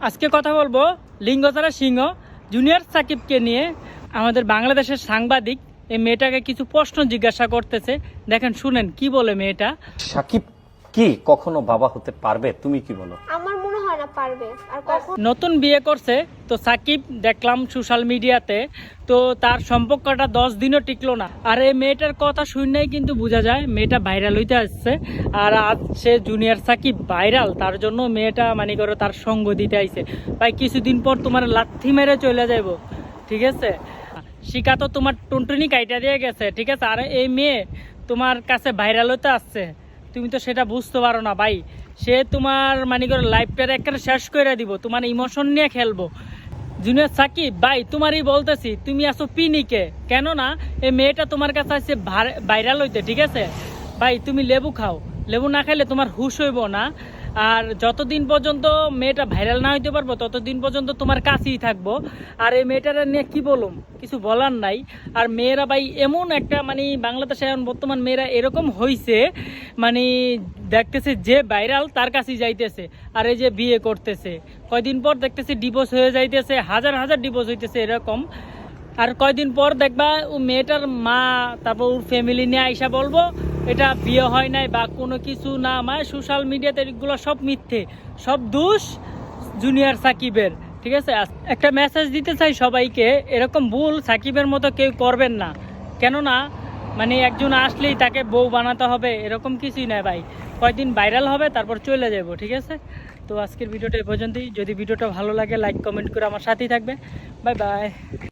আজকে কথা বলবো লিঙ্গ ছাড়া সিংহ জুনিয়র সাকিবকে নিয়ে। আমাদের বাংলাদেশের সাংবাদিক এই মেয়েটাকে কিছু প্রশ্ন জিজ্ঞাসা করতেছে, দেখেন শুনেন কি বলে মেয়েটা। সাকিব কি কখনো বাবা হতে পারবে, তুমি কি বলো? আমার মনে হয় না পারবে। আর কখন নতুন বিয়ে করছে তো সাকিব, দেখলাম সোশ্যাল মিডিয়াতে, তো তার সম্পর্কটা 10 দিনও টিকলো না। আর এই মেয়েটার কথা শুনলেই কিন্তু বোঝা যায় মেয়েটা ভাইরাল হইতে আসছে। আর আজ সে জুনিয়র সাকিব ভাইরাল, তার জন্য মেয়েটা মানে করে তার সঙ্গ দিতে আইছে। ভাই কিছুদিন পর তোমার লাথি মেরে চলে যাইব, ঠিক আছে? শিকা তো তোমার টুনটুনি কাইটা দিয়ে গেছে, ঠিক আছে? আর এই মেয়ে তোমার কাছে ভাইরাল হতে আসছে, তুমি তো সেটা বুঝতে পারো না ভাই। সে তোমার মানে করে লাইফটা একেবারে শেষ করে দিব, তোমার ইমোশন নিয়ে খেলবো। জুনিয়র সাকিব ভাই তোমারই বলতেছি, তুমি আসো পিনিকে, কেন না এই মেয়েটা তোমার কাছে আসছে ভাইরাল হইতে, ঠিক আছে? ভাই তুমি লেবু খাও, লেবু না খাইলে তোমার হুশ হইব না। আর যতদিন পর্যন্ত মেয়েটা ভাইরাল না হইতে পারবো ততদিন পর্যন্ত তোমার কাছেই থাকবো। আর এই মেয়েটারা নিয়ে কি বলুম, কিছু বলার নাই। আর মেয়েরা ভাই এমন একটা মানে বাংলাদেশে এখন বর্তমান মেয়েরা এরকম হইছে, মানে দেখতেছে যে ভাইরাল তার কাছেই যাইতেছে। আর এই যে বিয়ে করতেছে, কয়দিন পর দেখতেছে ডিভোর্স হয়ে যাইতেছে, হাজার হাজার ডিভোর্স হইতেছে এরকম। আর কয়দিন পর দেখবা ও মেয়েটার মা তারপর ওর ফ্যামিলি নিয়ে আইসা বলবো এটা বিয়ে হয় নাই বা কোনো কিছু না। মানে সোশ্যাল মিডিয়াতে এগুলো সব মিথ্যে, সব দোষ জুনিয়র সাকিবের, ঠিক আছে? একটা মেসেজ দিতে চাই সবাইকে, এরকম ভুল সাকিবের মতো কেউ করবেন না। কেননা মানে একজন আসলেই তাকে বউ বানাতে হবে এরকম কিছুই নয় ভাই। কয়দিন ভাইরাল হবে তারপর চলে যাব, ঠিক আছে? তো আজকের ভিডিওটা এই পর্যন্তই। যদি ভিডিওটা ভালো লাগে লাইক কমেন্ট করে আমার সাথেই থাকবে। Bye bye.